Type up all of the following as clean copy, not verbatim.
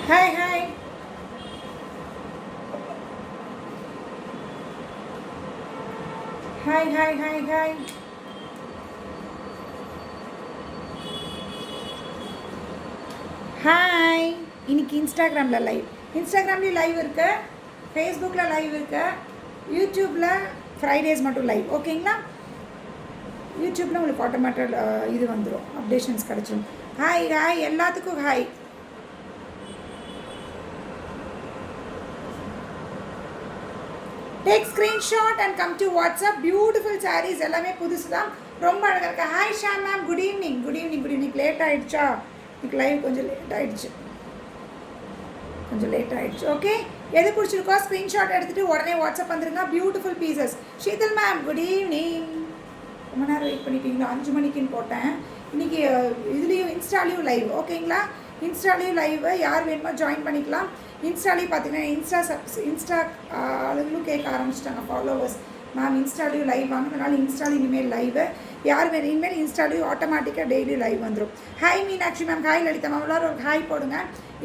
Hi, hi. Hi, hi, hi, hi. Hi. இன்னைக்கு இன்ஸ்டாகிராமில் live. இன்ஸ்டாகிராம்லேயும் live இருக்கு, ஃபேஸ்புக்கில் லைவ் இருக்கு, யூடியூப்பில் ஃப்ரைடேஸ் மட்டும் லைவ். ஓகேங்களா? யூடியூப்பில் உங்களுக்கு ஆட்டோமேட்டிக் இது வந்துடும், அப்டேஷன்ஸ் கிடச்சிடும். ஹாய் ஹாய் எல்லாத்துக்கும் hi. Take screenshot and come to WhatsApp. Beautiful saris எல்லாமே புதுசு தான், ரொம்ப அழகாக இருக்கா. ஹாய் ஷா ma'am, good evening. Good evening, good evening. Late ஆகிடுச்சா? இன்னைக்கு லைவ் கொஞ்சம் லேட் ஆகிடுச்சு, கொஞ்சம் லேட் ஆகிடுச்சு. ஓகே, எது பிடிச்சிருக்கோ ஸ்க்ரீன்ஷாட் எடுத்துகிட்டு உடனே வாட்ஸ்அப் வந்துருங்க. Beautiful pieces. Sheetal ma'am, good evening. ரொம்ப நேரம் வெயிட் பண்ணிட்டீங்களா? 5 மணிக்குன்னு போட்டேன். இன்றைக்கி இதுலேயும் இன்ஸ்டாலேயும் லைவ். ஓகேங்களா? இன்ஸ்டாலேயும் லைவ், யார் வேணுமோ ஜாயின் பண்ணிக்கலாம். இன்ஸ்டாலேயும் பார்த்தீங்கன்னா இன்ஸ்டா ஆளுங்களும் கேட்க ஆரம்பிச்சிட்டாங்க ஃபாலோவர்ஸ். மேம் இன்ஸ்டாலேயும் லைவ் வாங்கினாலும் இன்ஸ்டாலும் இனிமேல் லைவு யார் வேணும். இனிமேல் இன்ஸ்டாலேயும் ஆட்டோமேட்டிக்காக டெய்லி லைவ் வந்துடும். Hi Meenakshi ma'am, hi Lalitha ma'am, எல்லாரும் ஒரு ஹாய் போடுங்க.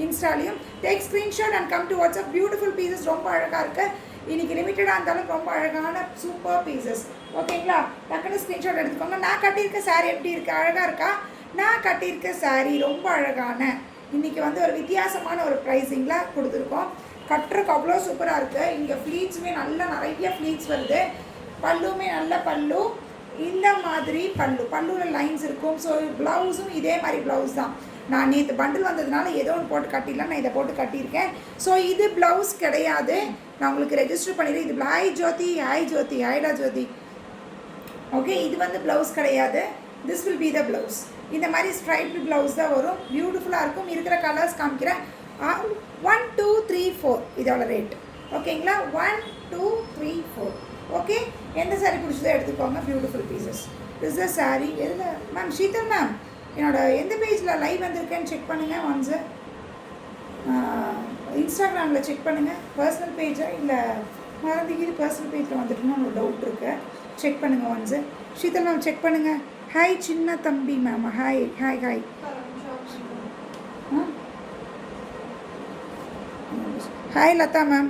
இன்ஸ்டாலையும் take screenshot and come to WhatsApp. Beautiful pieces, ரொம்ப அழகாக இருக்குது. இன்றைக்கி லிமிட்டடாக இருந்தாலும் ரொம்ப அழகான சூப்பர் பீசஸ். ஓகேங்களா? டக்குன்னு ஸ்க்ரீன்ஷாட் எடுத்துக்கோங்க. நான் கட்டியிருக்க சாரீ எப்படி இருக்குது? அழகாக இருக்கா? நான் கட்டியிருக்க சாரீ ரொம்ப அழகான, இன்றைக்கி வந்து ஒரு வித்தியாசமான ஒரு ப்ரைஸிங்கில் கொடுத்துருக்கோம். கட்டுறக்கு அவ்வளோ சூப்பராக இருக்குது. இங்கே ஃப்ளீட்ஸுமே நல்ல நிறைய ஃப்ளீட்ஸ் வருது. பல்லுமே நல்ல பல்லு, இந்த மாதிரி பல்லுவில் லைன்ஸ் இருக்கும். ஸோ ப்ளவுஸும் இதே மாதிரி ப்ளவுஸ் தான். நான் நேற்று பண்டில் வந்ததுனால ஏதோ ஒன்று போட்டு கட்டிடலாம், நான் இதை போட்டு கட்டியிருக்கேன். ஸோ இது ப்ளவுஸ் கிடையாது, நான் உங்களுக்கு ரெஜிஸ்டர் பண்ணிடுறேன். இது ஹாய் ஜோதி, ஹாய் ஜோதி, ஹாய்டா ஜோதி. ஓகே, இது வந்து ப்ளவுஸ் கிடையாது. This will be the blouse. இந்த மாதிரி ஸ்ட்ரைப்டு ப்ளவுஸ் தான் வரும். பியூட்டிஃபுல்லாக இருக்கும். இருக்கிற கலர்ஸ் காமிக்கிறேன். 1 2 3 4 இதோட ரேட். ஓகேங்களா? 1 2 3 4. ஓகே, எந்த சாரீ பிடிச்சதோ எடுத்துக்கோங்க. Beautiful pieces. This the sari. எதில் மேம்? ஷீதல் மேம், என்னோட எந்த பேஜில் லைவ் வந்திருக்கேன்னு செக் பண்ணுங்கள் ஒன்ஸு. இன்ஸ்டாகிராமில் செக் பண்ணுங்கள். பர்சனல் பேஜா இல்லை மறந்துக்கிது பர்சனல் பேஜில் வந்துட்டுன்னு ஒரு டவுட் இருக்குது. செக் பண்ணுங்கள் ஒன்ஸு. ஷீதல் மேம் செக் பண்ணுங்கள். ஹாய் சின்ன தம்பி ma'am, hi hi hi. Hi Latha ma'am,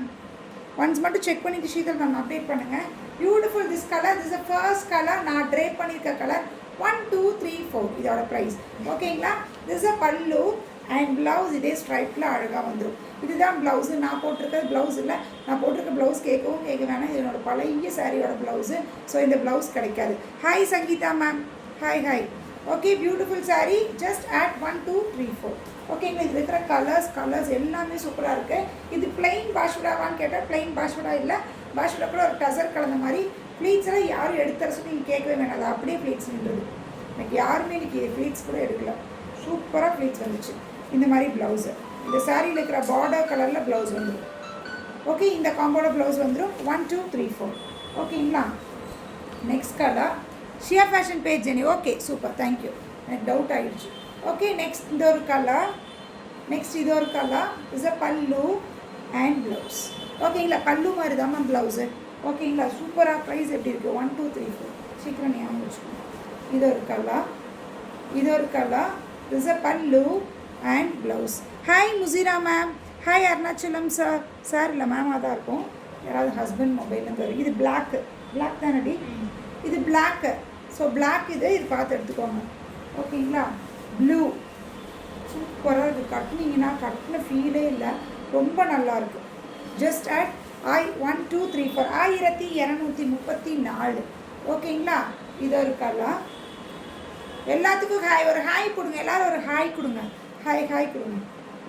once மட்டும் செக் பண்ணிவிட்டு ஷீதல் மேம் அப்டேட் பண்ணுங்கள். Beautiful this colour. This a first colour, நான் ட்ரேப் பண்ணியிருக்க கலர். 1 2 3 4 இதோட ப்ரைஸ். ஓகேங்களா? This a pallu and blouse இதே ஸ்ட்ரைப்பில் அழகாக வந்துடும். இதுதான் ப்ளவுஸு. நான் போட்டிருக்கிறது ப்ளவுஸ் இல்லை, நான் போட்டிருக்க ப்ளவுஸ் கேட்க வேணாம். இது என்னோடய பழைய சாரியோட ப்ளவுஸு. ஸோ இந்த ப்ளவுஸ் கிடைக்காது. Hi Sangeetha ma'am, hi hi. Okay, beautiful sari. Just add 1 2 3 4. ஓகேங்களா? இது இருக்கிற கலர்ஸ் எல்லாமே சூப்பராக இருக்குது. இது பிளெயின் பாஷ்வடாவான்னு கேட்டால் பிளெயின் பாஷ்வடா இல்லை. பாஷ்வடா கூட ஒரு டசர் கலந்த மாதிரி. ப்ளீட்ஸ் எல்லாம் யாரும் எடுத்துற சொல்லி நீங்கள் கேட்கவே வேணாம், அது அப்படியே ப்ளீட்ஸ் நின்றுது. எனக்கு யாருமே இன்றைக்கி ப்ளீட்ஸ் கூட எடுக்கல. சூப்பராக ப்ளீட்ஸ் வந்துச்சு. இந்த மாதிரி ப்ளவுஸு, இந்த சாரியில் இருக்கிற பார்டர் கலரில் ப்ளவுஸ் வந்துடும். ஓகே, இந்த காம்போட ப்ளவுஸ் வந்துடும். 1 2 3 4. ஓகேங்களா? Next colour Shiya fashion page ஜெனி. Okay super, thank you. எனக்கு டவுட் ஆகிடுச்சு. ஓகே, நெக்ஸ்ட் இந்த ஒரு கலர். நெக்ஸ்ட் இது ஒரு colour. Is a pallu and blouse. ஓகேங்களா? பல்லு மாதிரி தான் மேம் ப்ளவுஸு. ஓகேங்களா? சூப்பராக. ப்ரைஸ் எப்படி இருக்குது? 1 2 3 4. சீக்கிரம் ஞாபகம் வச்சுக்கோங்க. இது ஒரு கலர், இது ஒரு colour. Is a pallu and blouse. Hi Musira ma'am, hi Arunachalam sir. Sir இல்லை மேமாக தான் இருக்கும், யாராவது ஹஸ்பண்ட் மொபைல்லேருந்து வரும். இது பிளாக்கு, பிளாக் தானடி? இது பிளாக்கு. ஸோ பிளாக் இது பார்த்து எடுத்துக்கோங்க. ஓகேங்களா? ப்ளூ சூப்பராக இருக்குது. கட்டினீங்கன்னா கட்டின ஃபீலே இல்லை, ரொம்ப நல்லாயிருக்கு. Just add 1 2 3 4 1234. ஓகேங்களா? இது ஒரு கலர். எல்லாத்துக்கும் ஹாய், ஒரு ஹாய் கொடுங்க. எல்லோரும் ஒரு ஹாய் கொடுங்க. ஹாய் ஹாய் கொடுங்க.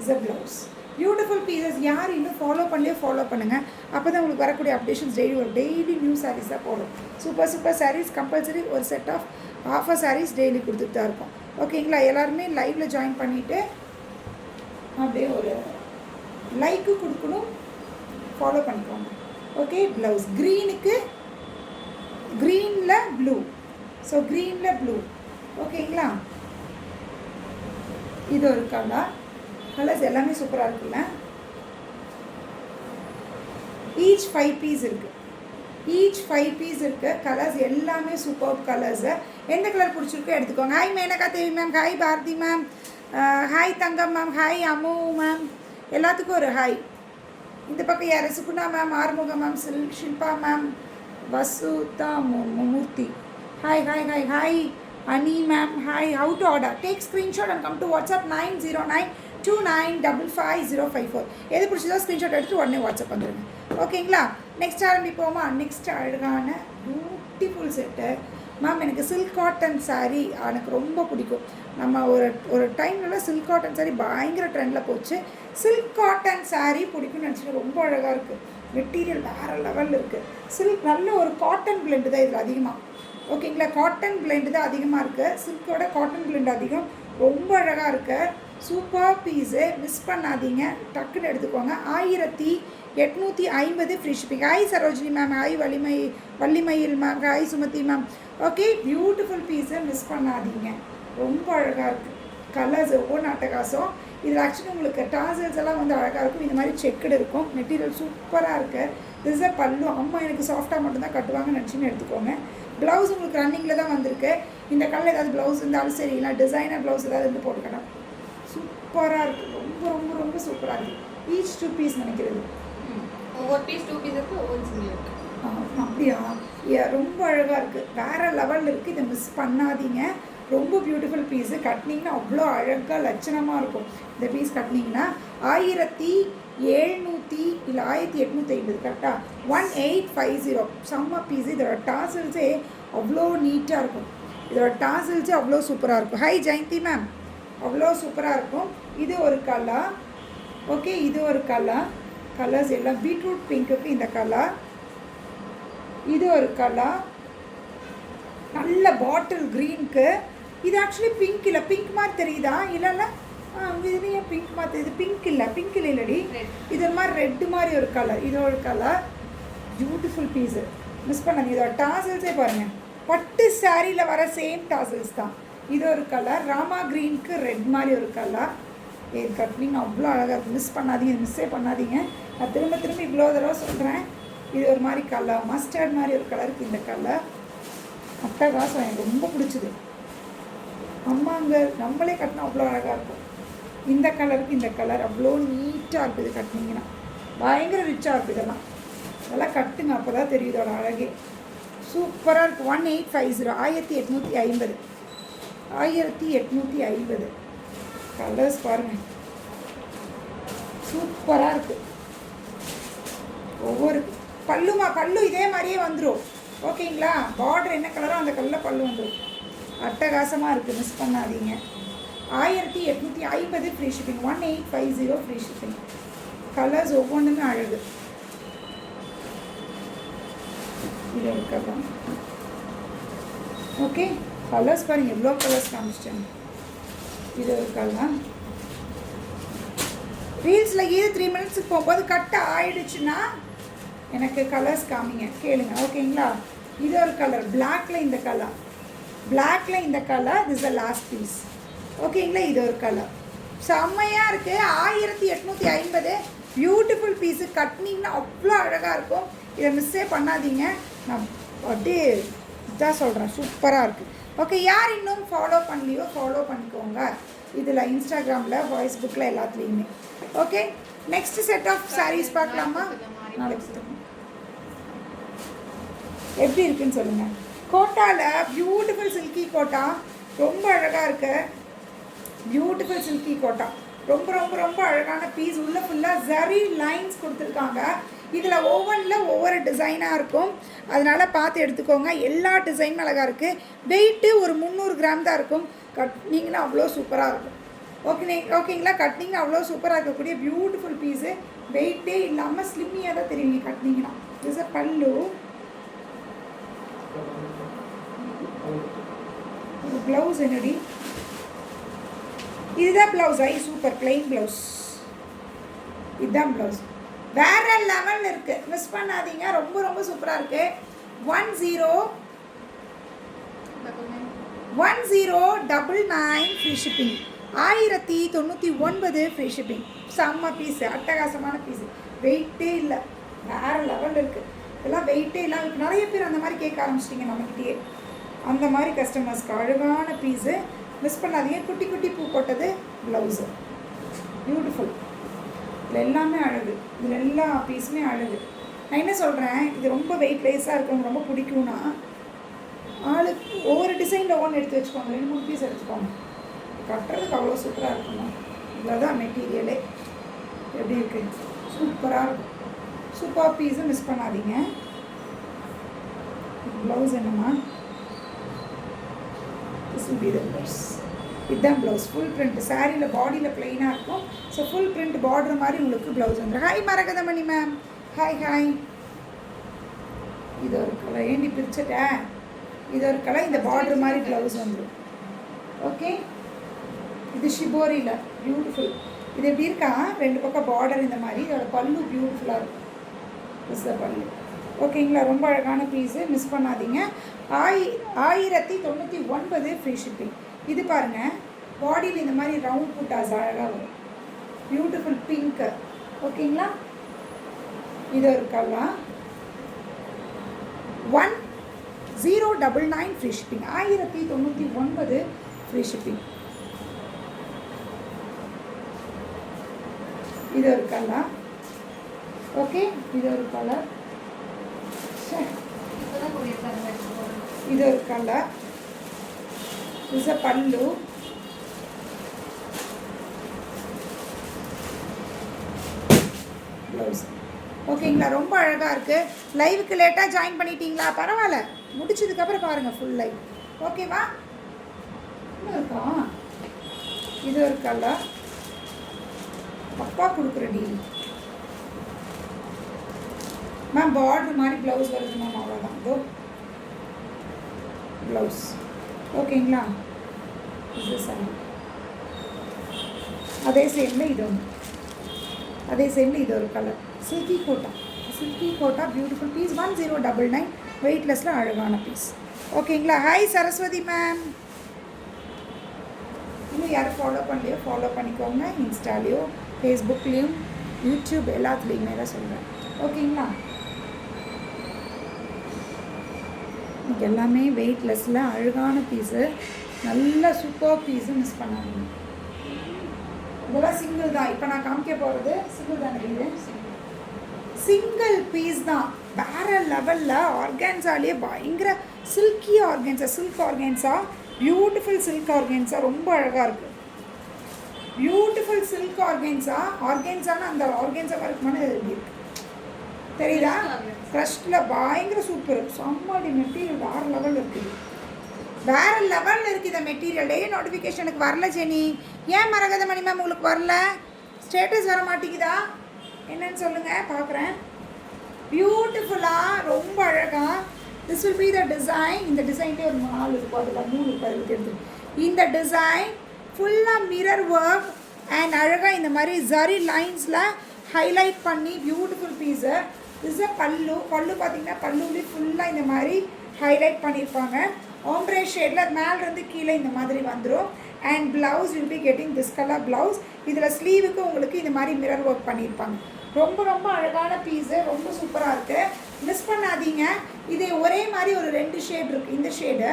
Is a blouse. Beautiful pieces. யார் இன்னும் ஃபாலோ ஃபாலோ பண்ணுங்கள். அப்போ தான் உங்களுக்கு வரக்கூடிய அப்டேஷன்ஸ் டெய்லி நியூ சாரீஸ் தான் போடும். Super sarees compulsory. ஒரு set of offer sarees daily கொடுத்துட்டு தான் இருக்கும். ஓகேங்களா? எல்லாருமே லைவில் ஜாயின் பண்ணிவிட்டு அப்படியே ஒரு லைக்கு கொடுக்கணும், ஃபாலோ பண்ணிக்கோங்க. ஓகே, ப்ளவுஸ் க்ரீனுக்கு க்ரீனில் ப்ளூ. ஸோ க்ரீனில் ப்ளூ. ஓகேங்களா? இது ஒரு கலர்ஸ் எல்லாமே சூப்பராக இருக்குல்ல. ஈச் 5 பீஸ் இருக்குது. ஈச் 5 பீஸ் இருக்குது. கலர்ஸ் எல்லாமே சூப்பர் கலர்ஸு. எந்த கலர் பிடிச்சிருக்கோ எடுத்துக்கோங்க. Hi Menaka Devi ma'am, hi Bharathi ma'am, hi Thangam ma'am, hi Ammu ma'am. எல்லாத்துக்கும் ஒரு ஹாய். இந்த பக்கம் யார்? Suguna ma'am, Arumugam ma'am, Shilpa ma'am, Vasudha Murthy. Hi hi hi hi. Ani ma'am hi. How to order? Take screenshot and come to WhatsApp 9092955054. எது பிடிச்சதோ ஸ்க்ரீன்ஷாட் எடுத்து உடனே வாட்ஸ்அப் வந்துடுங்க. ஓகேங்களா? நெக்ஸ்ட் ஆரம்பிப்போமா? நெக்ஸ்ட் அழகான பியூட்டிஃபுல் செட்டு மேம். எனக்கு சில்க் காட்டன் சாரீ எனக்கு ரொம்ப பிடிக்கும். நம்ம ஒரு டைம்லலாம் சில்க் காட்டன் சாரீ பயங்கர ட்ரெண்டில் போச்சு. சில்க் காட்டன் சாரீ பிடிக்கும்னு நினச்சிட்டு ரொம்ப அழகாக இருக்குது. மெட்டீரியல் வேறு லெவலில் இருக்குது. சில்க் நல்ல ஒரு காட்டன் பிளெண்டு தான் இதில் அதிகமாக. ஓகேங்களா? காட்டன் பிளெண்டு தான் அதிகமாக இருக்குது. சில்கோட காட்டன் பிளெண்ட் அதிகம். ரொம்ப அழகாக இருக்குது. Super piece. மிஸ் பண்ணாதீங்க, டக்குன்னு எடுத்துக்கோங்க. 1850 free shipping. Hi Sarojini ma'am, hi Vallimayil ma'am, hi Sumathi ma'am. Okay, beautiful பீஸை மிஸ் பண்ணாதீங்க. ரொம்ப அழகாக இருக்குது. கலர்ஸ் ஒவ்வொரு அட்டகாசம். இதில் ஆக்சுவலி உங்களுக்கு டாசல்ஸ் எல்லாம் வந்து அழகாக இருக்கும். இந்த மாதிரி செக்குடு இருக்கும். மெட்டீரியல் சூப்பராக இருக்குது. திஸ் இஸ் பல்லு. அம்மா எனக்கு சாஃப்டாக மட்டும்தான் கட்டுவாங்கன்னு நினச்சின்னு எடுத்துக்கோங்க. ப்ளவுஸ் உங்களுக்கு ரன்னிங்கில் தான் வந்திருக்கு. இந்த கலர் ஏதாவது ப்ளவுஸ் இருந்தாலும் சரி, இல்லை டிசைனர் ப்ளவுஸ் ஏதாவது இருந்து போட்டுக்கணும். சூப்பராக இருக்குது. ரொம்ப ரொம்ப ரொம்ப சூப்பராக இருக்குது. ஈச் 2 பீஸ் நினைக்கிறது. ஒவ்வொரு பீஸ் 2 பீஸ் இருக்குது, ஒவ்வொரு சிங்கிள் இருக்குது. அப்படியா? ரொம்ப அழகாக இருக்குது. வேறு லெவலில் இருக்குது. இதை மிஸ் பண்ணாதீங்க. ரொம்ப பியூட்டிஃபுல் பீஸு. கட்டினீங்கன்னா அவ்வளோ அழகாக லட்சணமாக இருக்கும். இந்த பீஸ் கட்டினீங்கன்னா 1700 இல்லை 1850 கரெக்டாக 1850. செம்ம பீஸு. இதோட டாசல்ஸே அவ்வளோ நீட்டாக இருக்கும். இதோட டாசல்ஸே அவ்வளோ சூப்பராக இருக்கும். ஹை ஜெயந்தி மேம், அவ்வளோ சூப்பராக இருக்கும். இது ஒரு கலர். ஓகே, இது ஒரு கலர்ஸ் எல்லாம் பீட்ரூட் பிங்க்குக்கு இந்த கலர். இது ஒரு கலர் நல்ல பாட்டில் க்ரீனுக்கு. இது ஆக்சுவலி பிங்க் இல்லை. பிங்க் மாதிரி தெரியுதா? இல்லைல்ல, இது ஏன் பிங்க் மாதிரி தெரியுது? பிங்க் இல்லடி. இது மாதிரி ரெட்டு மாதிரி ஒரு கலர். இது ஒரு கலர். Beautiful piece. மிஸ் பண்ணாதீங்க. இதோட டாசல்ஸே பாருங்கள். பட்டு சாரியில் வர சேம் டாசல்ஸ் தான். இது ஒரு கலர். ராமா க்ரீனுக்கு ரெட் மாதிரி ஒரு கலர். இது கட்டினீங்க அவ்வளோ அழகாக இருக்கும். மிஸ் பண்ணாதீங்க. மிஸ்ஸே பண்ணாதீங்க. நான் திரும்ப இவ்வளோ தடவை சொல்கிறேன். இது ஒரு மாதிரி கலர். மஸ்டர்ட் மாதிரி ஒரு கலருக்கு இந்த கலர். அட்டகாசம். எனக்கு ரொம்ப பிடிச்சிது. அம்மாங்க நம்மளே கட்டினா அவ்வளோ அழகாக இருக்கும். இந்த கலருக்கு இந்த கலர் அவ்வளோ நீட்டாக இருக்குது. கட்டினீங்கன்னா பயங்கர ரிச்சாக இருக்குது. இதெல்லாம் கட்டுங்க, அப்போ தான் தெரியுதோட அழகே. சூப்பராக இருக்குது. 1850 1850 1850. கலர்ஸ் பாருங்கள், சூப்பராக இருக்குது. ஒவ்வொரு பல்லு இதே மாதிரியே வந்துடும். ஓகேங்களா? பார்டர் என்ன கலரோ அந்த கலரில் பல்லு வந்துடும். அட்டகாசமாக இருக்குது. மிஸ் பண்ணாதீங்க. 1850 free shipping. 1850 free shipping. Colours ஒவ்வொன்றுமே அழகு. இது இருக்கலாம். ஓகே, கலர்ஸ் பாருங்கள், எவ்வளோ கலர்ஸ் காமிச்சிட்டேன். இது இருக்கலாம். ரீல்ஸில் இது 3 மினிட்ஸுக்கு போகும்போது கட் ஆகிடுச்சுன்னா எனக்கு கலர்ஸ் காமிங்க, கேளுங்க. ஓகேங்களா? இது ஒரு கலர். பிளாக்கில் இந்த colour. This the last piece. ஓகேங்களா? இது ஒரு கலர். செம்மையாக இருக்குது. 1850. Beautiful piece. கட்டினீங்கன்னா அவ்வளோ அழகாக இருக்கும். இதை மிஸ்ஸே பண்ணாதீங்க. நான் அப்படியே இதான் சொல்கிறேன், சூப்பராக இருக்குது. ஓகே, யார் இன்னும் ஃபாலோ பண்ணலையோ ஃபாலோ பண்ணிக்கோங்க. இதில் இன்ஸ்டாகிராமில், ஃபேஸ்புக்கில் எல்லாத்துலேயுமே. Okay, next set of saris பார்க்கலாமா? நாளைக்கு எப்படி இருக்குன்னு சொல்லுங்கள். கோட்டாவில் பியூட்டிஃபுல் சில்கி கோட்டா ரொம்ப அழகாக இருக்கு. பியூட்டிஃபுல் சில்கி கோட்டா ரொம்ப ரொம்ப ரொம்ப அழகான பீஸ். உள்ள ஃபுல்லாக ஜரி லைன்ஸ் கொடுத்துருக்காங்க. இதில் ஒவ்வொன்றில் ஒவ்வொரு டிசைனாக இருக்கும். அதனால் பார்த்து எடுத்துக்கோங்க. எல்லா டிசைனும் அழகாக இருக்குது. வெயிட்டு ஒரு 300 கிராம் தான் இருக்கும். கட்டினீங்கன்னா அவ்வளோ சூப்பராக இருக்கும். ஓகேங்களா? கட்டினீங்கன்னா அவ்வளோ சூப்பராக இருக்கக்கூடிய பியூட்டிஃபுல் பீஸு. வெயிட்டே இல்லாமல் ஸ்லிம்மியாக தான் தெரியுங்க கட்டினீங்கன்னா. திஸ் அ பல்லு. ப்ளவுஸ் என்னடி? இதுதான் ப்ளவுஸ். Super plain blouse. இதுதான் ப்ளவுஸ். வேறு லெவலில் இருக்குது. மிஸ் பண்ணாதீங்க. ரொம்ப ரொம்ப சூப்பராக இருக்குது. 1099 ஃப்ரீ ஷிப்பிங். 1099 free shipping. செம்ம பீஸு. அட்டகாசமான பீஸு. வெயிட்டே இல்லை. வேறு லெவலில் இருக்குது. இதெல்லாம் வெயிட்டே இல்லை. நிறைய பேர் அந்த மாதிரி கேட்க ஆரம்பிச்சிட்டிங்க நம்மக்கிட்டே. அந்த மாதிரி கஸ்டமர்ஸ்க்கு அழகான பீஸு. மிஸ் பண்ணாதீங்க. குட்டி குட்டி பூ போட்டது ப்ளவுஸு. பியூட்டிஃபுல். இதில் எல்லாமே அழகு, இதில் எல்லா பீஸுமே அழகு. நான் என்ன சொல்கிறேன், இது ரொம்ப வெயிட்லெஸ்ஸாக இருக்கவங்க ரொம்ப பிடிக்கும்னா ஆளுக்கு ஒவ்வொரு டிசைனில் ஒவ்வொன்று எடுத்து வச்சுக்கோங்க, 2-3 பீஸ் எடுத்துக்கோங்க. கட்டுறதுக்கு அவ்வளோ சூப்பராக இருக்கணும். இதில் தான் மெட்டீரியலே எப்படி இருக்குது, சூப்பராக இருக்கும். சூப்பர் பீஸை மிஸ் பண்ணாதீங்க. ப்ளவுஸ் என்னம்மா, this will be the blouse. இதுதான் ப்ளவுஸ், ஃபுல் பிரிண்ட். சாரியில் பாடியில் ப்ளைனாக இருக்கும். ஸோ ஃபுல் பிரிண்ட் பார்டர் மாதிரி உங்களுக்கு ப்ளவுஸ் வந்துடும். Hi Maragathamani ma'am, hi hi. இது ஒரு கலர், ஏண்டி பிரிச்சுட்டேன். இது ஒரு கலர், இந்த பார்டர் மாதிரி ப்ளவுஸ் வந்துடும். ஓகே, இது ஷிபோரியில் பியூட்டிஃபுல். இது எப்படி இருக்கா, 2 பக்கம் பார்டர் இந்த மாதிரி. இதோட பல்லு பியூட்டிஃபுல்லாக இருக்கும். இஸ் த பல்லு. ஓகேங்களா, ரொம்ப அழகான பீஸு, மிஸ் பண்ணாதீங்க. 1099 ஃப்ரீ ஷிப்பிங். இது பாருங்கள், பாடியில் இந்த மாதிரி ரவுண்ட் புட்டாஸ் அழகாக வரும். Beautiful pink. ஓகேங்களா, இது ஒரு colour. 1099 free shipping. 1099 free shipping. இது ஒரு கலர். ஓகே, இது ஒரு கலர். இது ஒரு கலர். இஸ் அ பல்லு. ப்ளவுஸ். ஓகேங்களா, ரொம்ப அழகாக இருக்குது. லைவுக்கு லேட்டாக ஜாயின் பண்ணிட்டீங்களா, பரவாயில்ல, முடிச்சதுக்கப்புறம் பாருங்கள் ஃபுல் லைவ். ஓகேவா, இன்னும் இருக்கா. இது ஒரு கலர். அப்பா கொடுக்குற டீல் மேம். பார்டர் மாதிரி ப்ளவுஸ் வருது மேம், அவ்வளோதான். இதோ ப்ளவுஸ். ஓகேங்களா, இது சாரி. அதே சேமில் இது ஒன்று, அதே சேமில் இது ஒரு colour. Silky Kota, silky Kota beautiful piece. 1099 வெயிட்லெஸில் அழகான பீஸ். ஓகேங்களா, ஹாய் சரஸ்வதி மேம். இன்னும் யாரும் ஃபாலோ பண்ணலையோ ஃபாலோ பண்ணிக்கோங்க. இன்ஸ்டாலேயோ ஃபேஸ்புக்லேயும் யூடியூப் எல்லாத்துலேயுமே தான் சொல்கிறேன். ஓகேங்களா, இன்றைக்கி எல்லாமே வெயிட்லெஸில் அழகான பீஸு, நல்ல சூப்பர் பீஸு, மிஸ் பண்ணாதீங்க. இதெல்லாம் சிங்கிள் தான். இப்போ நான் காமிக்க போகிறது சிங்கிள் தானே, இது சிங்கிள் பீஸ் தான். வேறு லெவலில் ஆர்கான்ஸாலேயே பயங்கர silky organza, silk organza, beautiful silk organza, ரொம்ப அழகாக இருக்குது. Beautiful silk organza. ஆர்கான்ஸான அந்த ஆர்கான்ஸா இருக்குமானு எப்படி இருக்குது தெரியுதா, க்ரஷ்டில் பயங்கர சூப்பர். செம்மடி மெட்டீரியல், வேறு லெவலில் இருக்குது, வேறு லெவலில் இருக்குது இந்த மெட்டீரியல். டே நோட்டிஃபிகேஷனுக்கு வரல ஜெனி. ஏன் மரகதமணி மேம் உங்களுக்கு வரல, ஸ்டேட்டஸ் வர மாட்டேங்குதா என்னன்னு சொல்லுங்கள், பார்க்குறேன். பியூட்டிஃபுல்லாக, ரொம்ப அழகாக. This will be the design. இந்த டிசைன்லேயே ஒரு 4 இருக்கும், அதில் 3 எடுத்து. இந்த டிசைன் ஃபுல்லாக மிரர் ஒர்க் அண்ட் அழகாக இந்த மாதிரி ஜரி லைன்ஸில் ஹைலைட் பண்ணி பியூட்டிஃபுல் பீஸு. திஸ் அ பல்லு. பல்லு பார்த்திங்கன்னா பல்லுலேயே ஃபுல்லாக இந்த மாதிரி ஹைலைட் பண்ணியிருப்பாங்க. ஆம்ப்ரே ஷேடில் மேலேருந்து கீழே இந்த மாதிரி வந்துடும். And blouse will be getting this colour blouse. இதில் ஸ்லீவுக்கு உங்களுக்கு இந்த மாதிரி மிரர் ஒர்க் பண்ணியிருப்பாங்க. ரொம்ப ரொம்ப அழகான பீஸு, ரொம்ப சூப்பராக இருக்குது, மிஸ் பண்ணாதீங்க. இது ஒரே மாதிரி ஒரு 2 ஷேட் இருக்குது. இந்த ஷேடு,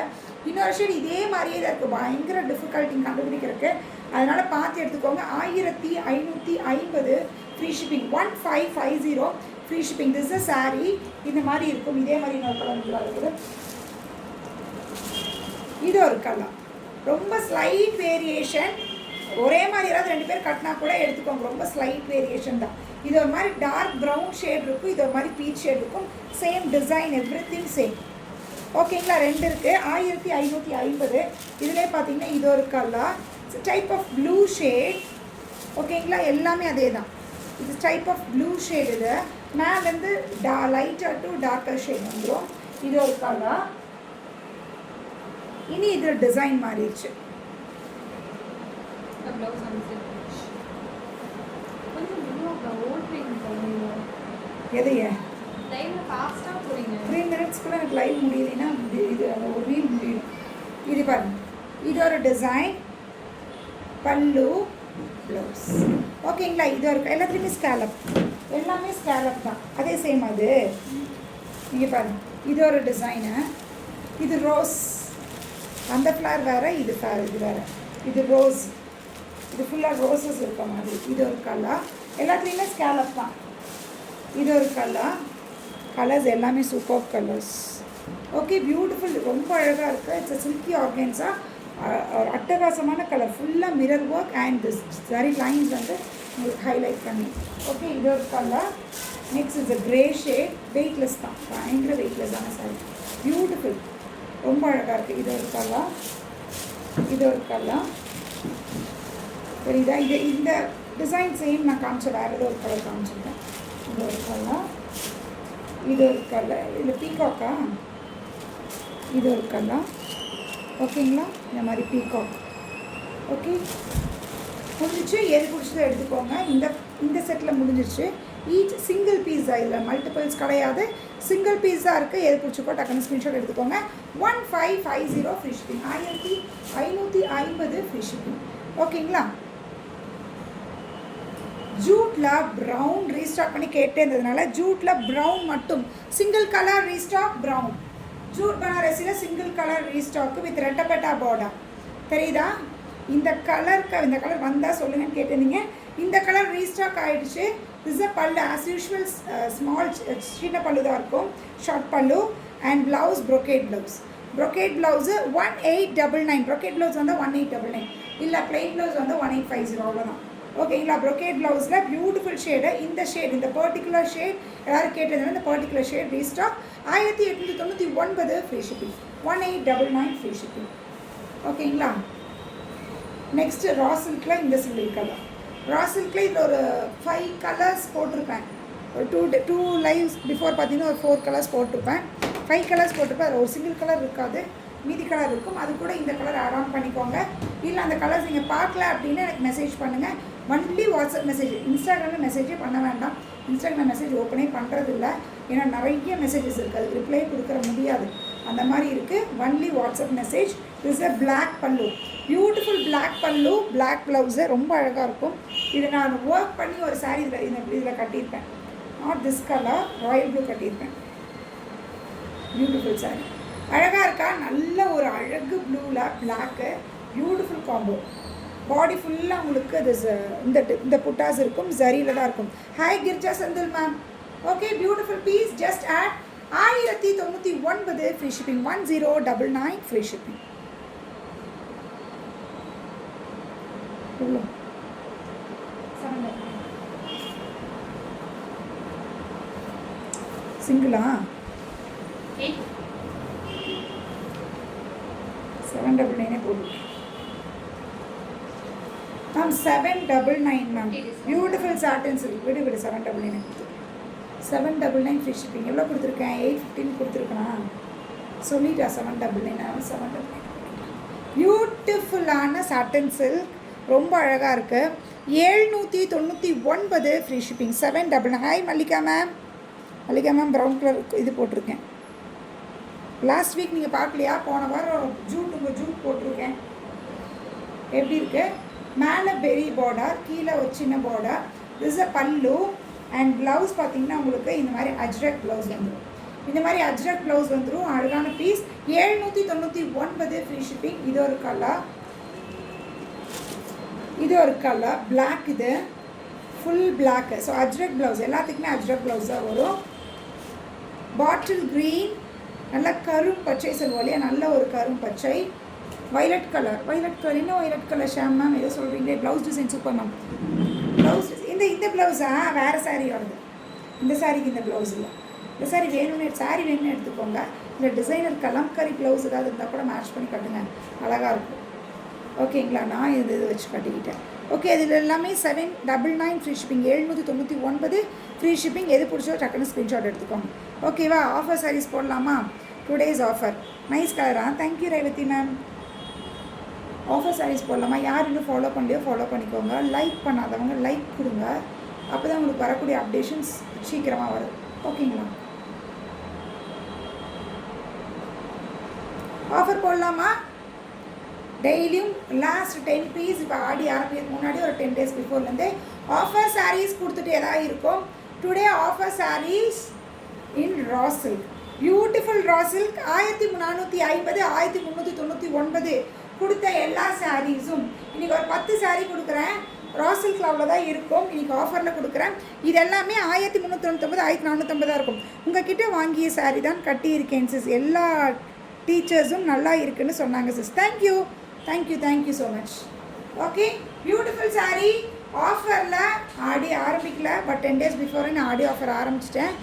இன்னொரு ஷேடு இதே மாதிரியே தான் இருக்குது. பயங்கர டிஃபிகல்ட்டிங் கண்டுபிடிக்கிறதுக்கு, அதனால் பார்த்து எடுத்துக்கோங்க. 1550 free shipping. 1550 free shipping. This is sari. இந்த மாதிரி இருக்கும். இதே மாதிரி இன்னொரு கலர் இருக்குது. இது ஒரு கலர், ரொம்ப ஸ்லைட் வேரியேஷன். ஒரே மாதிரி ஏதாவது 2 பேர் கட்டினா கூட எடுத்துக்கோங்க. ரொம்ப ஸ்லைட் வேரியேஷன் தான். இது ஒரு மாதிரி டார்க் ப்ரௌன் ஷேட் இருக்கும், இது ஒரு மாதிரி பீச் ஷேட் இருக்கும். Same design, everything same. ஓகேங்களா, 2 இருக்குது. 1550. இதிலே பார்த்தீங்கன்னா இது ஒரு colour, type of blue shade. ஓகேங்களா, எல்லாமே அதே தான். இது டைப் ஆஃப் ப்ளூ ஷேட். இது மேலேருந்து லைட்டர் டு டார்க்கர் ஷேட் வந்துடும். இது ஒரு கலர். இனி இதில் டிசைன் மாறிடுச்சு. எதைய 3 மினிட்ஸ்க்குள்ள எனக்கு லைவ் முடியலைன்னா இது அந்த ஒரு ரீல் முடியும். இது பாருங்க, இது ஒரு டிசைன், பல்லு, ப்ளவுஸ். ஓகேங்களா, இது ஒரு எல்லாத்துலேயுமே ஸ்கேலப், எல்லாமே ஸ்கேலப் தான். அதே சேம் அது. நீங்கள் பாருங்கள், இது ஒரு டிசைனு. இது ரோஸ், அந்த ஃப்ளவர் வேறு, இது வேறு, இது வேறு. இது ரோஸ், இது ஃபுல்லாக ரோஸஸ் இருக்க மாதிரி. இது ஒரு கலர். எல்லாத்துலேயுமே ஸ்கேலப் தான். இது ஒரு கலர்ஸ் எல்லாமே சூப்பர் கலர்ஸ். ஓகே, பியூட்டிஃபுல், ரொம்ப அழகாக இருக்குது. இட்ஸ் சில்கி ஆர்கன்ஸா, அட்டகாசமான கலர், ஃபுல்லாக மிரர் ஒர்க் அண்ட் திஸ் சரி லைன்ஸ் வந்து உங்களுக்கு ஹைலைட் பண்ணி. ஓகே, இது ஒரு colour. Next is grey shade, weightless தான், பயங்கர வெயிட்லெஸ்ஸான சாரி, பியூட்டிஃபுல், ரொம்ப அழகாக இருக்குது. இது ஒரு கலர், இது ஒரு கலர். சரிதா? இந்த டிசைன் சேம் நான் காமிச்சேன், வேறு ஏதோ ஒரு கலர் காமிச்சிருக்கேன். இது ஒரு கலர், இது ஒரு கலர், இதில் பீகாக்கா, இது ஒரு கலர். ஓகேங்களா? இந்த மாதிரி பீகாக். ஓகே, முடிஞ்சிச்சு. எது பிடிச்சதோ எடுத்துக்கோங்க. இந்த செட்டில் முடிஞ்சிருச்சு. ஈச் சிங்கிள் பீஸ் தான், இதில் மல்டிபிள்ஸ் கிடையாது, சிங்கிள் பீஸ் தான் இருக்குது. எது பிடிச்சிக்கோ டக்குன்னு ஸ்க்ரீன்ஷாட் எடுத்துக்கோங்க. 1550 ஃப்ரீ ஷிப்பிங், 1550 ஃப்ரீ ஷிப்பிங். ஓகேங்களா? ஜூட்டில் ப்ரௌன் ரீஸ்டாக் பண்ணி கேட்டே இருந்ததுனால ஜூட்டில் ப்ரௌன் மட்டும் single colour restock. Brown jute பனாரசியில் சிங்கிள் கலர் ரீஸ்டாக்கு வித் ரெட்டப்பேட்டா பார்டர். தெரியுதா? இந்த கலர் வந்தால் சொல்லுங்கன்னு கேட்டிருந்தீங்க. இந்த கலர் ரீஸ்டாக் ஆகிடுச்சு. This a pallu as usual, small சின்ன பல்லு தான் இருக்கும், ஷார்ட் பல்லு. And blouse brocade blouse. Brocade blouse 1899. Brocade blouse வந்து 1899, இல்லை ப்ளெயின் ப்ளவுஸ் வந்து 1850, அவ்வளோதான். ஓகேங்களா? ப்ரொக்கேட் ப்ளவுஸில் பியூட்டிஃபுல் ஷேடு. இந்த பர்டிகுலர் ஷேட் எல்லோரும் கேட்டதுனால இந்த particular shade restock. 1899 free shipping, 1899 free shipping. ஓகேங்களா? நெக்ஸ்ட்டு ரா சில்கில் இந்த சிங்கிள் கலர். ரா சில்கில் இதில் ஒரு 5 கலர்ஸ் போட்டிருப்பேன். ஒரு 2 லைவ்ஸ் பிஃபோர் பார்த்தீங்கன்னா ஒரு 4 கலர்ஸ் போட்டிருப்பேன். 5 கலர்ஸ் போட்டிருப்பேன். அதில் ஒரு சிங்கிள் கலர் இருக்காது, மீதி கலர் இருக்கும். அது கூட இந்த கலர் ஆட் ஆன் பண்ணிக்கோங்க. இல்லை அந்த கலர்ஸ் நீங்கள் பார்க்கல அப்படின்னா எனக்கு மெசேஜ் பண்ணுங்கள். ஒன்லி வாட்ஸ்அப் மெசேஜ், இன்ஸ்டாகிராமில் மெசேஜே பண்ண வேண்டாம். இன்ஸ்டாகிராம் மெசேஜ் ஓப்பனே பண்ணுறதில்ல, ஏன்னா நிறைய மெசேஜஸ் இருக்குது, அதுக்கு ரிப்ளை கொடுக்குற முடியாது, அந்த மாதிரி இருக்குது. Only WhatsApp message. This a black pallu, beautiful black pallu, black blouse, ரொம்ப அழகாக இருக்கும். இதை நான் ஒர்க் பண்ணி ஒரு சாரீ இதில் கட்டியிருப்பேன். Not this colour, royal blue கட்டியிருப்பேன். பியூட்டிஃபுல் சாரீ, அழகாக இருக்கா? நல்ல ஒரு அழகு ப்ளூவில் பிளாக்கு, பியூட்டிஃபுல் காம்போ. பாடி ஃபுல்லாக உங்களுக்கு இந்த புட்டாஸ் இருக்கும், ஜரியில் தான் இருக்கும். Hi Girja Senthil ma'am. Okay, beautiful piece. Just add 1099 free shipping, 1099 free shipping. சிங்கிளா? 799 போடு ma'am. 799 ma'am. Beautiful satin silk. விடு 799 கொடுத்துருக்கேன். 799 ஃப்ரீ ஷிப்பிங். எவ்வளோ கொடுத்துருக்கேன்? 815 கொடுத்துருக்கேன். சொல்லிட்டா 799. 799 பியூட்டிஃபுல்லான சாட்டன் சில்க், ரொம்ப அழகாக இருக்குது. 799 free shipping, 799. Hi Mallika ma'am. Mallika ma'am brown colour இது போட்டிருக்கேன். லாஸ்ட் வீக் நீங்கள் பார்க்கலையா? போன வாரம் உங்கள் ஜூட் போட்டிருக்கேன். எப்படி இருக்குது? மேலே பெரிய பார்டர், கீழே ஒரு சின்ன border. This a pallu. And blouse பார்த்தீங்கன்னா உங்களுக்கு இந்த மாதிரி அஜ்ரக் ப்ளவுஸ் வந்துடும். இந்த மாதிரி அஜ்ரக் ப்ளவுஸ் வந்துடும். அழகான பீஸ். 799 free shipping. இது ஒரு கலர், பிளாக். இது full block. So Ajrakh blouse, எல்லாத்துக்குமே அஜ்ரக் ப்ளவுஸ் தான் வரும். பாட்டில் க்ரீன், நல்ல கரும் பச்சை சொல்லுவோம் இல்லையா, நல்ல ஒரு கரும் பச்சை. வைலட் கலர், இன்னும் வைலட் கலர் ஷாம் மேம் எதோ சொல்கிறீங்களே. Blouse design super ma'am. Blouse இந்த ப்ளவுஸா வேறு சாரீ வருது. இந்த சாரீக்கு இந்த ப்ளவுஸ் இல்லை. இந்த சாரீ வேணும்னு எடுத்துக்கோங்க. இந்த டிசைனர் கலம்கரி ப்ளவுஸ் ஏதாவது இருந்தால் கூட மேட்ச் பண்ணி கட்டுங்க, அழகாக இருக்கும். ஓகேங்களா? நான் இது வச்சு கட்டிக்கிட்டேன். ஓகே, இதில் எல்லாமே 799 ஃப்ரீ ஷிப்பிங், 799 ஃப்ரீ ஷிப்பிங். எது பிடிச்சோ டக்குன்னு ஸ்க்ரீன்ஷாட் எடுத்துக்கோங்க. ஓகேவா? ஆஃபர் சாரீஸ் போடலாமா? 2 days ஆஃபர். நைஸ் கலரா? Thank you Revathi ma'am. Offer saris போடலாமா? யார் இன்னும் ஃபாலோ பண்ணலையோ ஃபாலோ பண்ணிக்கோங்க. லைக் பண்ணாதவங்க லைக் கொடுங்க, அப்போ தான் உங்களுக்கு வரக்கூடிய அப்டேஷன்ஸ் சீக்கிரமாக வரும். ஓகேங்களா? ஆஃபர் போடலாமா? டெய்லியும் லாஸ்ட் 10 பீஸ். இப்போ ஆடி ஆரம்பிக்கிறதுக்கு முன்னாடி ஒரு 10 days பிஃபோர்லேருந்தே ஆஃபர் சாரீஸ் கொடுத்துட்டே தான் இருக்கும். Today offer sarees in raw silk, beautiful raw silk. 1450, 1399 கொடுத்த எல்லா சாரீஸும் இன்றைக்கி ஒரு 10 சாரீ கொடுக்குறேன். ராசில் கிளாவில் தான் இருக்கும். இன்றைக்கி ஆஃபரில் கொடுக்குறேன். இது எல்லாமே 1399 1450 இருக்கும். உங்ககிட்ட வாங்கிய சாரீ தான் கட்டியிருக்கேன் சிஸ். எல்லா டீச்சர்ஸும் நல்லா இருக்குன்னு சொன்னாங்க sis. Thank you thank you thank you so much. Okay, beautiful sari. ஆஃபரில் ஆடி ஆரம்பிக்கல, பட் 10 days பிஃபோரே நான் ஆடி ஆஃபர் ஆரம்பிச்சிட்டேன்.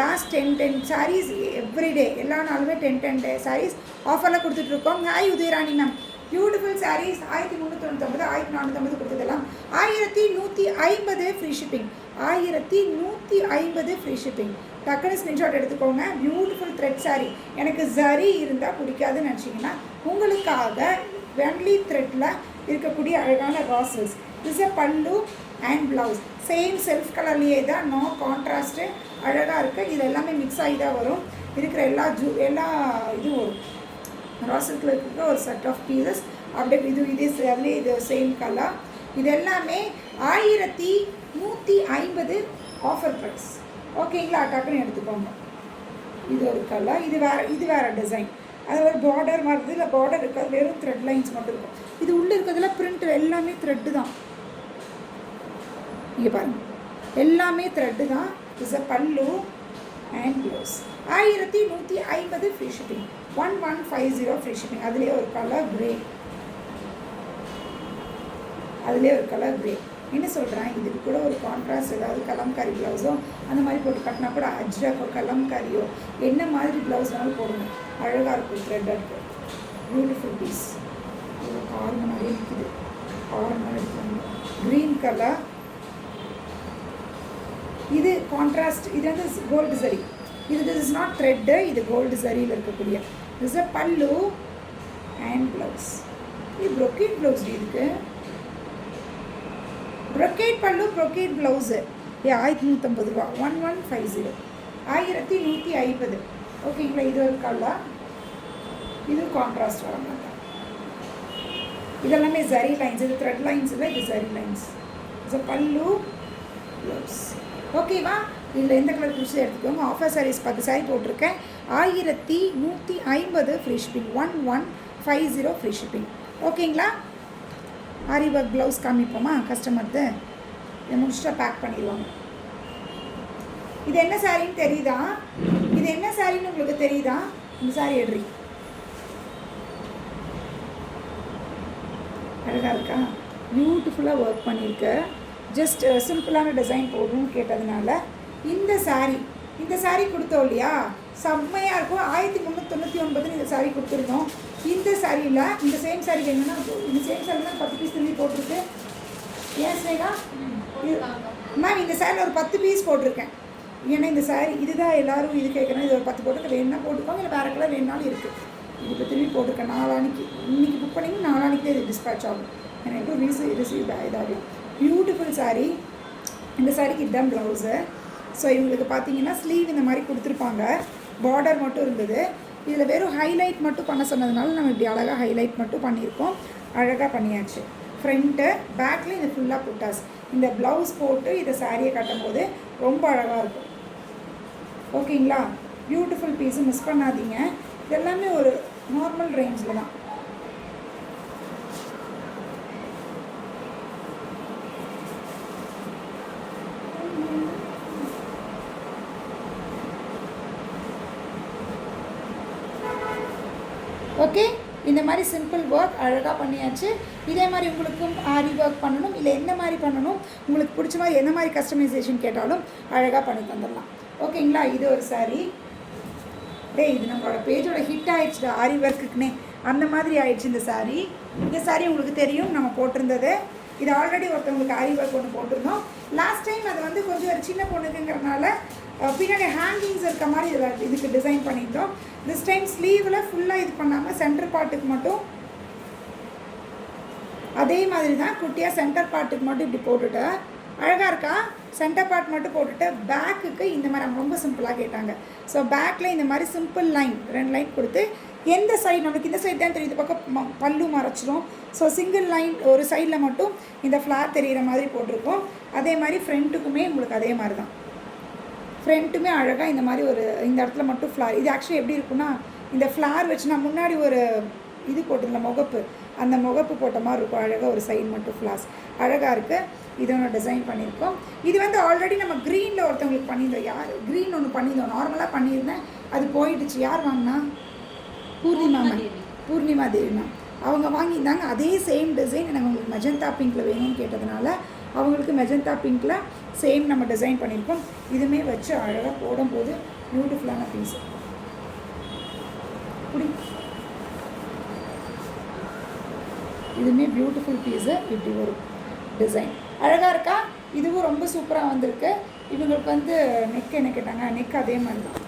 லாஸ்ட் 10 சாரீஸ் எவ்ரிடே, எல்லா நாளுமே 10 சாரீஸ் ஆஃபரில் கொடுத்துட்ருக்கோம். Hi Udayarani ma'am. Beautiful sarees 1399 1450 கொடுத்ததெல்லாம் 1150 ஃப்ரீ ஷிப்பிங். 1150 free shipping. டக்குனு ஸ்க்ரீன்ஷாட் எடுத்துக்கோங்க. Beautiful thread saree. எனக்கு ஜரி இருந்தால் பிடிக்காதுன்னு நினச்சிங்கன்னா உங்களுக்காக வென்லி த்ரெட்டில் இருக்கக்கூடிய அழகான ராசல்ஸ். திஸ் எ பல்லு அண்ட் ப்ளவுஸ். சேம் செல்ஃப் கலர்லேயே தான், நோ கான்ட்ராஸ்ட்டு, அழகாக இருக்குது. இது எல்லாமே மிக்ஸ் ஆகி தான் வரும். இருக்கிற எல்லா இதுவும் வரும். ராசல்கில் இருக்கிற ஒரு செட் ஆஃப் பீசஸ் அப்படியே அதுலேயே இது சேம் கலர். இது எல்லாமே 1150 ஆஃபர் ப்ரைஸ். ஓகேங்களா, டக்குன்னு எடுத்துக்கோங்க. இது ஒரு கலர், இது வேறு டிசைன். அது ஒரு பார்டர் மாதிரி, இல்லை பார்டர் இருக்காது, வெறும் த்ரெட் லைன்ஸ் மட்டும் இருக்கும். இது உள்ளே இருக்கிறதுல பிரிண்ட் எல்லாமே த்ரெட்டு தான். இங்கே பாருங்கள், எல்லாமே த்ரெட்டு தான். Is a pallu and blouse. 1150 free shipping. 1150 free shipping. அதுலேயே ஒரு கலர் கிரே. என்ன சொல்கிறேன், இதுக்கு கூட ஒரு கான்ட்ராஸ்ட் ஏதாவது கலம்காரி ப்ளவுஸோ அந்த மாதிரி போட்டு கட்டினா கூட, அஜ்ரக்கோ கலம்காரியோ என்ன மாதிரி ப்ளவுஸ் வேணாலும் போடுங்க, அழகாக இருக்கும். த்ரெட் இருக்குது. Beautiful piece. ஒரு ஆரஞ்சு மாதிரி இருக்குது. ஆரஞ்சு எடுத்துக்கோங்க. Green colour. இது கான்ட்ராஸ்ட். இது வந்து கோல்டு சரி. திஸ் இஸ் நாட் த்ரெட்டு, இது கோல்டு சரியில் இருக்கக்கூடிய. This a pallu and blouse. இது ப்ரொக்கேட் ப்ளவுஸ். இதுக்கு ப்ரொக்கேட் பல்லு, ப்ரொக்கேட் ப்ளவுஸு. 1150 ரூபா. 1150. 1150. ஓகேங்களா, இது ஒரு கலர். இது கான்ட்ராஸ்ட் வர மாட்டேன். இதெல்லாமே ஜரி லைன்ஸ். இது த்ரெட் லைன்ஸ் இல்லை, இது ஜரி லைன்ஸ். இது பல்லு ப்ளவுஸ். ஓகேவா, இதில் எந்த கலர் பிடிச்சி எடுத்துக்கோங்க. ஆஃபர் சாரீஸ் 10 சாரீ போட்டிருக்கேன். 1150 ஃப்ரீ ஷிப்பிங். 1150 free shipping. ஓகேங்களா. ஆரி ஒர்க் ப்ளவுஸ் காமிப்போமா கஸ்டமர்து. இதை முடிச்சுட்டா பேக் பண்ணிடுவாங்க. இது என்ன சாரின்னு தெரியுதா? இது என்ன சாரின்னு உங்களுக்கு தெரியுதா? இந்த சாரி எடுறி அழகாக இருக்கா? பியூட்டிஃபுல்லாக ஒர்க் பண்ணியிருக்க. ஜஸ்ட் சிம்பிளான டிசைன் போடணும்னு கேட்டதுனால இந்த சாரீ கொடுத்தோம் இல்லையா, செம்மையாக இருக்கும். 1399 இந்த சாரீ கொடுத்துருந்தோம். இந்த சாரியில் இந்த சேம் சாரீ வேணும்னா, இந்த சேம் சாரீ தான் 10 பீஸ் திரும்பி போட்டிருக்கு. ஏன் ஸ்னேகா மேம், இந்த சாரியில் ஒரு 10 பீஸ் போட்டிருக்கேன். ஏன்னா இந்த சாரீ இதுதான் எல்லோரும் இது கேட்குறேன். இது ஒரு 10 போட்டுக்க வேணும்னா போட்டுக்கோங்க, இல்லை வேறு கலர் வேணுனாலும் இருக்குது. இது இப்போ திரும்பி போட்டிருக்கேன். நாளானிக்கு, இன்றைக்கி புக் பண்ணிங்கன்னா நாளானிக்கு தான் இது டிஸ்பேச் ஆகும். எனக்கு ரிசீவ் இதாகும். பியூட்டிஃபுல் சாரீ. இந்த சாரீக்கு இதுதான் ப்ளவுஸு. ஸோ இவங்களுக்கு பார்த்தீங்கன்னா ஸ்லீவ் இந்த மாதிரி கொடுத்துருப்பாங்க. பார்டர் மட்டும் இருந்தது. இதில் வெறும் ஹைலைட் மட்டும் பண்ண சொன்னதுனால நம்ம இப்படி அழகாக ஹைலைட் மட்டும் பண்ணியிருக்கோம். அழகாக பண்ணியாச்சு. ஃப்ரண்ட்டு பேக்கில் இது ஃபுல்லாக புட்டாஸ். இந்த ப்ளவுஸ் போட்டு இதை சாரியை கட்டும் போது ரொம்ப அழகாக இருக்கும். ஓகேங்களா, பியூட்டிஃபுல் பீஸு, மிஸ் பண்ணாதீங்க. இதெல்லாமே ஒரு நார்மல் ரேஞ்சில் தான். ஓகே, இந்த மாதிரி சிம்பிள் ஒர்க் அழகாக பண்ணியாச்சு. இதே மாதிரி உங்களுக்கும் ஆரி ஒர்க் பண்ணணும், இல்லை என்ன மாதிரி பண்ணணும், உங்களுக்கு பிடிச்ச மாதிரி எந்த மாதிரி கஸ்டமைசேஷன் கேட்டாலும் அழகாக பண்ணி தந்துடலாம். ஓகேங்களா. இது ஒரு சாரீ. இது நம்மளோட பேஜோட ஹிட் ஆகிடுச்சு ஆரி ஒர்க்குக்குன்னே, அந்த மாதிரி ஆயிடுச்சு இந்த சாரீ. இந்த சாரீ உங்களுக்கு தெரியும், நம்ம போட்டிருந்தது. இது ஆல்ரெடி ஒருத்தவங்களுக்கு ஆரி ஒர்க் ஒன்று போட்டிருந்தோம். லாஸ்ட் டைம் அது வந்து கொஞ்சம் ஒரு சின்ன பொண்ணுக்குங்கிறதுனால பின்னாடி ஹேங்கிங்ஸ் இருக்க மாதிரி இதுக்கு டிசைன் பண்ணியிருந்தோம். திஸ் டைம் ஸ்லீவில் ஃபுல்லாக இது பண்ணாமல் சென்டர் பார்ட்டுக்கு மட்டும் அதே மாதிரி தான் குட்டியாக சென்டர் பார்ட்டுக்கு மட்டும் இப்படி போட்டுட்டு அழகாக இருக்கா. சென்டர் பார்ட் மட்டும் போட்டுட்டு பேக்குக்கு இந்த மாதிரி அவங்க ரொம்ப சிம்பிளாக கேட்டாங்க. ஸோ பேக்கில் இந்த மாதிரி சிம்பிள் லைன் 2 லைன் கொடுத்து, எந்த சைடு நமக்கு இந்த சைடு தான் தெரியுது, பக்கம் பல்லு மறைச்சிடும். ஸோ சிங்கிள் லைன் ஒரு சைடில் மட்டும் இந்த ஃப்ளார் தெரிகிற மாதிரி போட்டிருக்கோம். அதே மாதிரி ஃப்ரண்ட்டுக்குமே உங்களுக்கு அதே மாதிரி தான். ஃப்ரண்ட்டுமே அழகாக இந்த மாதிரி ஒரு இந்த இடத்துல மட்டும் ஃப்ளார். இது ஆக்சுவலி எப்படி இருக்குன்னா, இந்த ஃப்ளார் வச்சு நான் முன்னாடி ஒரு இது போட்டிருந்தேன் முகப்பு, அந்த முகப்பு போட்ட மாதிரி இருக்கும் அழகாக ஒரு சைடு மட்டும் ஃப்ளாஸ் அழகாக இருக்குது. இது ஒன்று டிசைன் பண்ணியிருக்கோம். இது வந்து ஆல்ரெடி நம்ம க்ரீனில் ஒருத்தவங்களுக்கு பண்ணியிருந்தோம். யார் க்ரீன் ஒன்று பண்ணியிருந்தோம், நார்மலாக பண்ணியிருந்தேன், அது போயிடுச்சு. யார் வாங்கினா? பூர்ணிமா தேவி மேம் அவங்க வாங்கியிருந்தாங்க. அதே சேம் டிசைன் எனக்கு உங்களுக்கு மெஜந்தா பிங்க்கில் வேணும்னு கேட்டதுனால அவங்களுக்கு மெஜந்தா பிங்க்கில் சேம் நம்ம டிசைன் பண்ணியிருக்கோம். இதுவுமே வச்சு அழகாக போடும்போது பியூட்டிஃபுல்லான பீஸ். இதுவுமே பியூட்டிஃபுல் பீஸு. இப்படி ஒரு டிசைன் அழகாக இருக்கா? இதுவும் ரொம்ப சூப்பராக வந்திருக்கு. இவங்களுக்கு வந்து நெக் என்ன கேட்டாங்க, நெக் அதே மாதிரி தான்,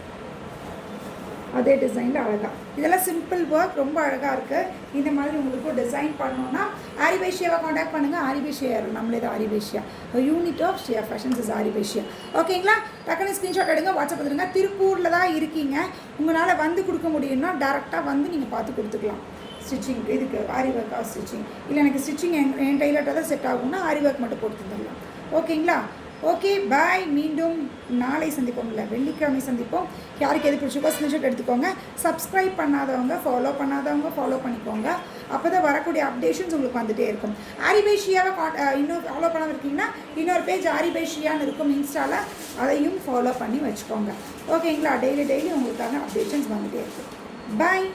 அதே டிசைனில் அழகாக. இதெல்லாம் சிம்பிள் ஒர்க், ரொம்ப அழகாக இருக்குது. இந்த மாதிரி உங்களுக்கு டிசைன் பண்ணோன்னா ஆரிபேஷியாவை காண்டாக்ட் பண்ணுங்கள். ஆரிபேஷியா நம்மளே தான் ஆரிபேஷியா, unit of Shiya fashions is ஆரிபேஷியா. ஓகேங்களா? டக்குனு ஸ்க்ரீன்ஷாட் எடுங்க, வாட்ஸ்அப் எடுங்க. திருப்பூரில் தான் இருக்கீங்க, உங்களால் வந்து கொடுக்க முடியும்னா டேரெக்டாக வந்து நீங்கள் பார்த்து கொடுத்துக்கலாம். ஸ்டிச்சிங் இதுக்கு ஆரி ஒர்க்காக ஸ்டிச்சிங் இல்லை, எனக்கு ஸ்டிச்சிங் என் டெய்லர்கிட்ட தான் செட் ஆகும்னா ஆரி ஒர்க் மட்டும் போட்டு தந்துடலாம். ஓகேங்களா? Okay bye. மீண்டும் நாளை சந்திப்போம், இல்லை வெள்ளிக்கிழமை சந்திப்போம். யாருக்கு எது பிடிச்சிக்கோ ஸ்க்ரீன்ஷாட் எடுத்துக்கோங்க. சப்ஸ்கிரைப் பண்ணாதவங்க ஃபாலோ பண்ணிக்கோங்க. அப்போ தான் வரக்கூடிய அப்டேஷன்ஸ் உங்களுக்கு வந்துகிட்டே இருக்கும். ஆரிபேஷியாவை இன்னும் ஃபாலோ பண்ணாமல் இருக்கீங்கன்னா இன்னொரு பேஜ் ஆரிபேஷியான்னு இருக்கும் இன்ஸ்டாவில், அதையும் ஃபாலோ பண்ணி வச்சுக்கோங்க. ஓகேங்களா? டெய்லி உங்களுக்கான அப்டேஷன்ஸ் வந்துகிட்டே இருக்கும். பாய்.